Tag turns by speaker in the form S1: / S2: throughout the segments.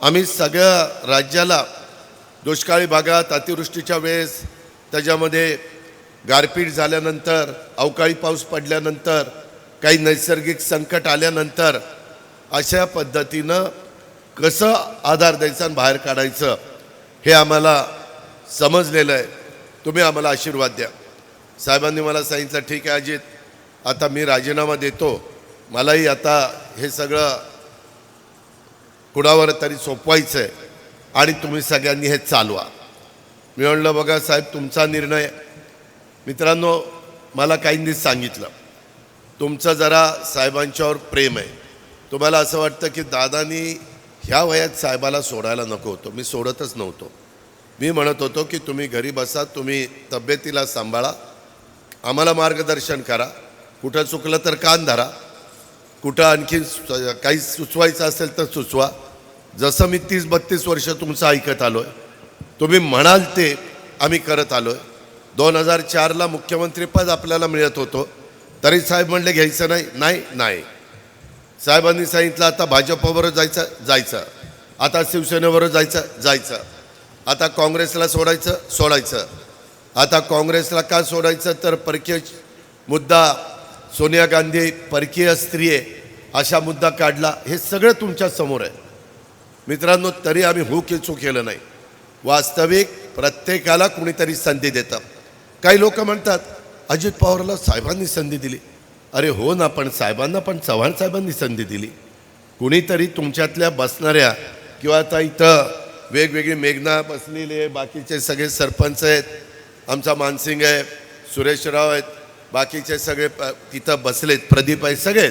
S1: आम्ही सगळ्या राज्याला दुष्काळी भागात अतिवृष्टीच्या वेळेस, त्याच्यामध्ये गारपीट झाल्यानंतर, अवकाळी पाऊस पडल्यानंतर, काही नैसर्गिक संकट आल्यानंतर अशा पद्धतीनं कसं आधार द्यायचा आणि बाहेर काढायचं हे आम्हाला समजलेलं आहे. तुम्ही आम्हाला आशीर्वाद द्या. साहेबांनी मला सांगितलं, ठीक आहे अजित, आता मी राजीनामा देतो, मलाही आता हे सगळं कुणावर तरी सोपवायचं आहे आणि तुम्ही सगळ्यांनी हे चालवा. मी म्हणलं, बघा साहेब, तुमचा निर्णय. मित्रांनो, मला काहींनी सांगितलं तुमचं जरा साहेबांच्यावर प्रेम आहे, तुम्हाला असं वाटतं की दादानी ह्या वयात साहेबाला सोडायला नको होतं. मी सोडतच नव्हतो. मी म्हणत होतो की तुम्ही घरी बसा, तुम्ही तब्येतीला सांभाळा, आम्हाला मार्गदर्शन करा, कुठं चुकलं तर कान धरा, कुठं आणखी काही सुचवायचं असेल तर सुचवा. जसं मी 30-32 वर्ष तुमचं ऐकत आलो आहे, तुम्ही म्हणाल ते आम्ही करत आलो आहे. 2004ला मुख्यमंत्रीपद आपल्याला मिळत होतं, तरी साहेब म्हणले घ्यायचं नाही. नाही नाही साहेबांनी सांगितलं, आता भाजपबरोबर जायचं, आता शिवसेनेबरोबर जायचं, आता काँग्रेसला सोडायचं. आता काँग्रेसला का सोडायचं, तर परकीय मुद्दा, सोनिया गांधी परकीय स्त्री आहे अशा मुद्दा काढला. हे सगळं तुमच्या समोर आहे मित्रांनो. तरी आम्ही चू केलं नाही. वास्तविक प्रत्येकाला कुणीतरी संधी देतं. काही लोक म्हणतात अजित पवारला साहेबांनी संधी दिली. अरे हो ना, पण साहेबांना पण चव्हाण साहेबांनी संधी दिली. कुणीतरी तुमच्यातल्या बसणाऱ्या, किंवा आता इथं वेगवेगळी मेघना बसलेली आहे, बाकीचे सगळे सरपंच आहेत, आमचा मानसिंग आहे, सुरेशराव आहेत, बाकीचे सगळे तिथं बसलेत, प्रदीप आहे, सगळे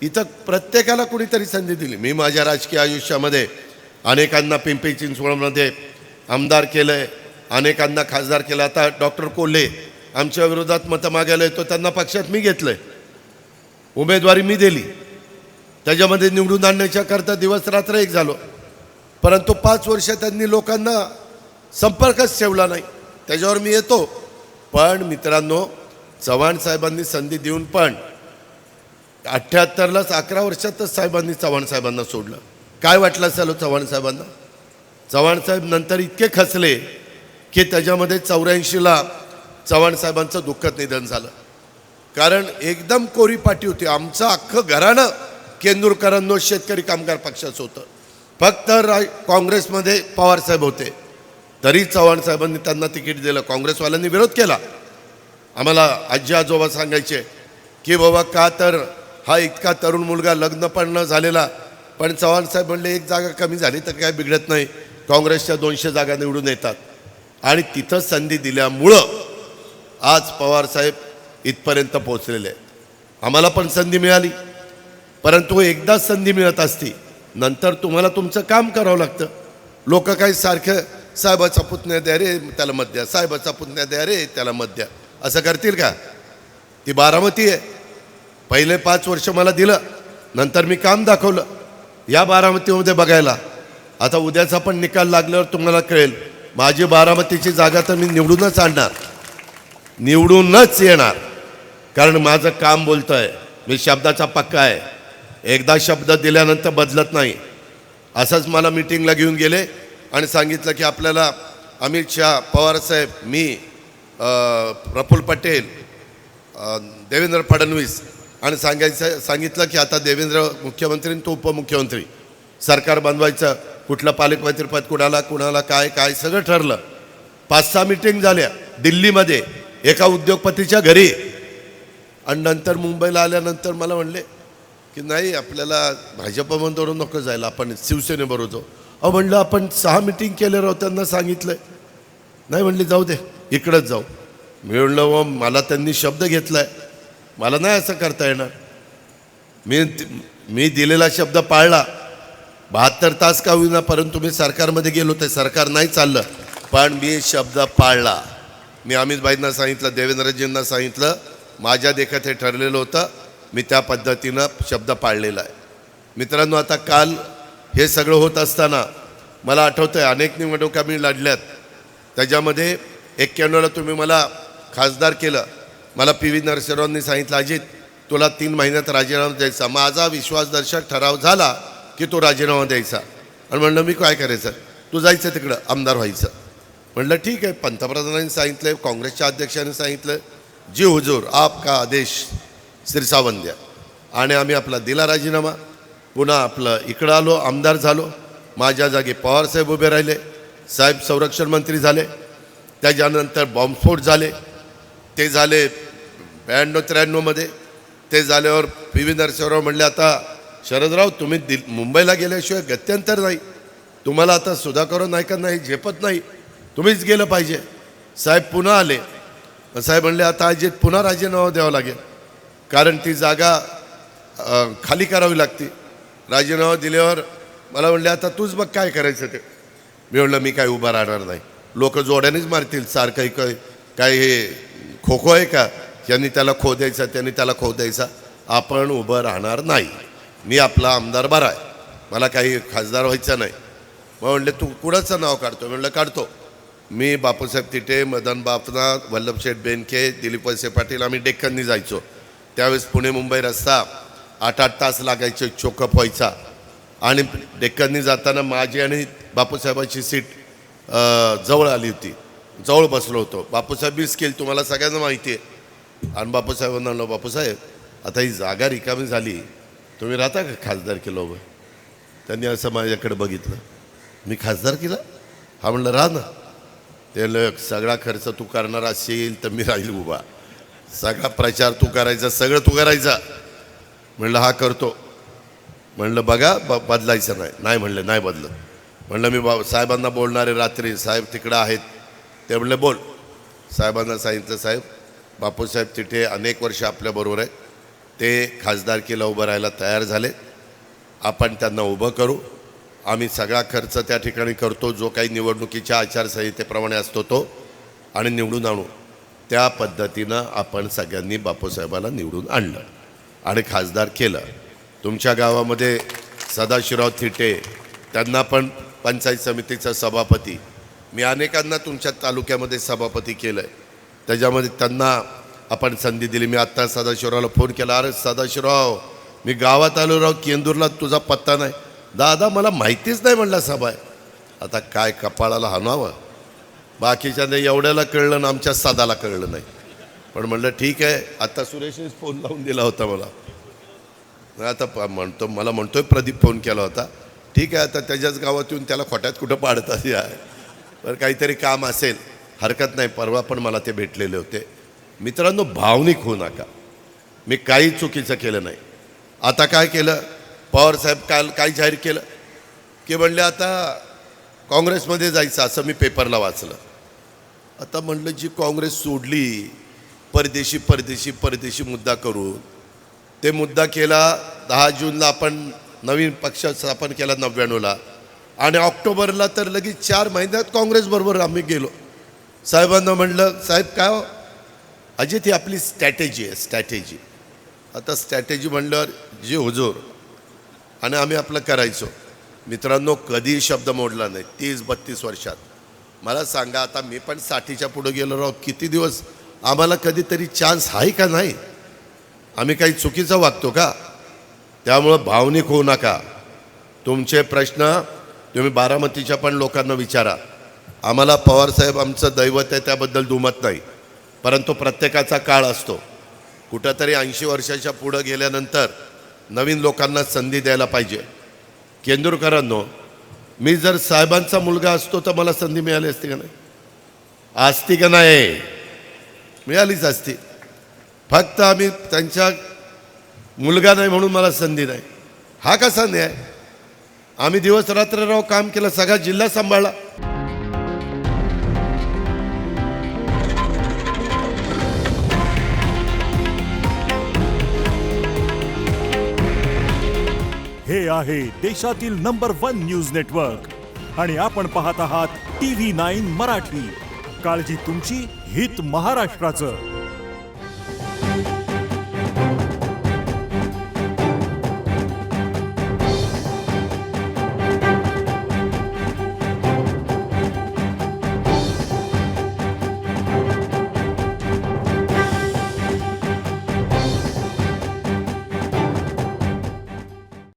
S1: इथं. प्रत्येकाला कुणीतरी संधी दिली. मी माझ्या राजकीय आयुष्यामध्ये अनेकांना पिंपरी चिंचवडमध्ये आमदार केलं आहे, अनेकांना खासदार केलं. आता डॉक्टर कोल्हे आमच्या विरोधात मतं मागायला येतो, त्यांना पक्षात मी घेतलं आहे, उमेदवारी मी दिली, त्याच्यामध्ये निवडून आणण्याच्या करता दिवस रात्र एक झालो. परंतु 5 वर्ष त्यांनी लोकांना संपर्कच ठेवला नाही. त्याच्यावर मी येतो. पण मित्रांनो, चव्हाण साहेबांनी संधी देऊन पण 78लाच 11 वर्षातच साहेबांनी चव्हाण साहेबांना सोडलं. काय वाटलं असेल चव्हाण साहेबांना? चव्हाण साहेब नंतर इतके खचले की त्याच्यामध्ये 84ला चव्हाण साहेबांचं दुःखद निधन झालं. कारण एकदम कोरी पाटी होती. आमचं अख्खं घराणं केंदुरकरांनो शेतकरी कामगार पक्षाचं होतं. फक्त काँग्रेसमध्ये पवारसाहेब होते, तरी चव्हाण साहेबांनी त्यांना तिकीट दिलं. काँग्रेसवाल्यांनी विरोध केला. आम्हाला आजी आजोबा सांगायचे की बाबा, का तर हा इतका तरुण मुलगा, लग्न पण न झालेला. पण चव्हाण साहेब म्हणले, एक जागा कमी झाली तर काय बिघडत नाही, काँग्रेसच्या 200 जागा निवडून येतात. आणि तिथं संधी दिल्यामुळं आज पवारसाहेब इथपर्यंत पोहोचलेले आहेत. आम्हाला पण संधी मिळाली, परंतु एकदाच संधी मिळत असती, नंतर तुम्हाला तुमचं काम करावं लागतं. लोक काही सारखं साहेबाचा पुतण्या द्या रे त्याला मत द्या, साहेबाचा पुतण्या द्या रे त्याला मत द्या, असं करतील का? ती बारामती आहे. पहिले 5 वर्ष मला दिलं, नंतर मी काम दाखवलं या बारामतीमध्ये बघायला. आता उद्याचा पण निकाल लागल्यावर तुम्हाला कळेल, माझी बारामतीची जागा तर मी निवडूनच आणणार, निवडूनच येणार. कारण माझं काम बोलतं आहे, मी शब्दाचा पक्का आहे. एकदा शब्द दिल्यानंतर बदलत नाही. असंच मला मीटिंगला घेऊन गेले आणि सांगितलं की आपल्याला अमित शहा, पवारसाहेब, मी, प्रफुल्ल पटेल, देवेंद्र फडणवीस, आणि सांगितलं की आता देवेंद्र मुख्यमंत्री, तो उपमुख्यमंत्री, सरकार बनवायचं, कुठलं पालकमंत्रीपद कुणाला काय सगळं ठरलं. 5-6 मीटिंग झाल्या दिल्लीमध्ये एका उद्योगपतीच्या घरी. आणि नंतर मुंबईला आल्यानंतर मला म्हणले की नाही, आपल्याला भाजपमधून नको जायला, आपण शिवसेनेबरोबर जाऊ. म्हणलं आपण 6 मीटिंग केले राहू, त्यांना सांगितलं. नाही म्हणले, जाऊ दे, इकडंच जाऊ. मी म्हणलं, मला त्यांनी शब्द घेतला आहे, मला नाही असं करता येणार. मी दिलेला शब्द पाळला. 72 तास का होईना, परंतु मी सरकारमध्ये गेलो, ते सरकार नाही चाललं, पण मी शब्द पाळला. मी अमितभाईंना सांगितलं, देवेंद्रजींना सांगितलं, माझ्या देखत हे ठरलेलं होतं, मी त्या पद्धतीनं शब्द पाळलेला आहे. मित्रांनो, आता काल हे सगळं होत असताना मला आठवतं आहे, अनेक निवडणुका मी लढल्यात. त्याच्यामध्ये 91ला तुम्ही मला खासदार केलं. मला PV नरसिंहरावांनी सांगितलं, अजित तुला 3 महिन्यात राजीनामा द्यायचा. माझा विश्वासदर्शक ठराव झाला की तो राजीनामा द्यायचा. आणि म्हणलं मी काय करायचं, तू जायचं तिकडं आमदार व्हायचं. म्हणलं ठीक आहे, पंतप्रधानांनी सांगितलं, काँग्रेसच्या अध्यक्षांनी सांगितलं, जी हुजूर आपका आदेश सिरसावन द्या. आणि आम्ही आपला दिला राजीनामा. पुन्हा आपलं इकडं आलो, आमदार झालो. माझ्या जागी पवारसाहेब उभे राहिले, साहेब संरक्षण मंत्री झाले. त्याच्यानंतर बॉम्बस्फोट झाले, ते झाले 92-93मध्ये. ते झाल्यावर पी व्ही नरसिंहराव म्हणले, आता शरदराव तुम्ही मुंबईला गेल्याशिवाय गत्यंतर नाही, तुम्हाला आता सुधाकर नायका नाही झेपत नाही, तुम्हीच गेलं पाहिजे. साहेब पुन्हा आले. साहेब म्हणले आता अजित पुन्हा राजीनामा द्यावा लागेल, कारण ती जागा खाली करावी लागते. राजीनामा दिल्यावर मला म्हणले आता तूच बघ काय करायचं ते. मी म्हणलं मी काय उभा राहणार नाही, लोक जोड्यानेच मारतील सारखं. काय हे खो खो आहे का, यांनी त्याला खो द्यायचा त्यांनी त्याला खो द्यायचा. आपण उभं राहणार नाही, मी आपला आमदार बरा आहे, मला काही खासदार व्हायचं नाही. मग म्हणले तू कुणाचं नाव काढतो. म्हणलं काढतो, मी बापूसाहेब तिटे, मदन बापना, वल्लभशेठ बेनके, दिलीप वळसे पाटील, आम्ही डेक्कननी जायचो. त्यावेळेस पुणे मुंबई रस्ता 8-8 तास लागायचे चोकअप व्हायचा. आणि डेक्कननी जाताना माझी आणि बापूसाहेबांची सीट जवळ आली होती, जवळ बसलो होतो. बापूसाहेब बी स्किल तुम्हाला सगळ्यांना माहिती आहे. आणि बापूसाहेबांना म्हणलं बापूसाहेब आता ही जागा रिकामी झाली, तुम्ही राहता का खासदार केलं उभं. त्यांनी असं माझ्याकडे बघितलं, मी खासदार केला. हा म्हणलं राहा ना. ते सगळा खर्च तू करणार असेल तर मी राहील उभा, सगळा प्रचार तू करायचा, सगळं तू करायचा. म्हणलं हा करतो. म्हणलं बघा बदलायचं नाही. नाही म्हणले नाही बदलत. म्हणलं मी साहेबांना बोलणारे रात्री, साहेब तिकडं आहेत. ते म्हणले बोल. साहेबांना सांगितलं साहेब बापूसाहेब तिथे अनेक वर्ष आपल्याबरोबर आहे, ते खासदारकीला उभं राहायला तयार झाले, आपण त्यांना उभं करू, आम्ही सगळा खर्च त्या ठिकाणी करतो, जो काही निवडणुकीच्या आचारसंहितेप्रमाणे असतो तो, आणि निवडून आणू. त्या पद्धतीनं आपण सगळ्यांनी बापूसाहेबाला निवडून आणलं आणि खासदार केलं. तुमच्या गावामध्ये सदाशिवराव थिटे, त्यांना पण पंचायत समितीचा सभापती, मी अनेकांना तुमच्या तालुक्यामध्ये सभापती केलं आहे, त्याच्यामध्ये त्यांना आपण संधी दिली. मी आत्ता सदाशिवरावला फोन केला, अरे सदाशिवराव मी गावात आलो राव, केंदूरला तुझा पत्ता नाही. दादा मला माहितीच नाही म्हणला सभा आहे. आता काय कपाळाला हाणावं, बाकीच्या एवढ्याला कळलं ना, आमच्या सादाला कळलं नाही. पण म्हणलं ठीक आहे. आता सुरेशने फोन लावून दिला होता मला, आता मला म्हणतोय प्रदीप फोन केला होता, ठीक आहे आता त्याच्याच गावात येऊन त्याला खोट्यात कुठं पाडतात आहे, तर काहीतरी काम असेल, हरकत नाही. परवा पण मला ते भेटलेले होते. मित्रांनो भावनिक होऊ नका, मी काही चुकीचं केलं नाही. आता काय केलं, पवारसाहेब काल काय जाहीर केलं की म्हणले आता काँग्रेसमध्ये जायचं, असं मी पेपरला वाचलं. आता म्हणलं जी काँग्रेस सोडली, परदेशी परदेशी परदेशी मुद्दा करून, ते मुद्दा केला 10 जूनला आपण नवीन पक्ष स्थापन केला 99ला, आणि ऑक्टोबरला तर लगेच 4 महिन्यात काँग्रेसबरोबर आम्ही गेलो. साहेबांना म्हणलं साहेब काय हो, अजित ही आपली स्ट्रॅटेजी आहे, स्ट्रॅटेजी. आता स्ट्रॅटेजी म्हणल्यावर जी हुजूर, आणि आम्ही आपलं करायचो. मित्रांनो कधीही शब्द मोडला नाही 30-32 वर्षात. मला सांगा आता मी पण 60च्या पुढे गेलो राव, किती दिवस आम्हाला कधीतरी चान्स आहे का नाही, आम्ही काही चुकीचं वागतो का. त्यामुळं भावनिक होऊ नका. तुमचे प्रश्न तुम्ही बारामतीच्या पण लोकांना विचारा. आम्हाला पवारसाहेब आमचं दैवत आहे त्याबद्दल दुमत नाही, परंतु प्रत्येकाचा काळ असतो. कुठंतरी 80 वर्षाच्या पुढं गेल्यानंतर नवीन लोकांना संधी द्यायला पाहिजे. केंदूरकरांनो, मी जर साहेबांचा मुलगा असतो तर मला संधी मिळाली असती का नाही, असती का नाही, मिळालीच असती. फक्त आम्ही त्यांच्या मुलगा नाही म्हणून मला संधी नाही, हा कसा न्याय. आम्ही दिवस रात्र राव काम केलं, सगळा जिल्हा सांभाळला.
S2: हे आहे देशातील नंबर 1 न्यूज नेटवर्क आणि आपण पाहत आहात TV9 मराठी. काळजी तुमची, हित महाराष्ट्राचं.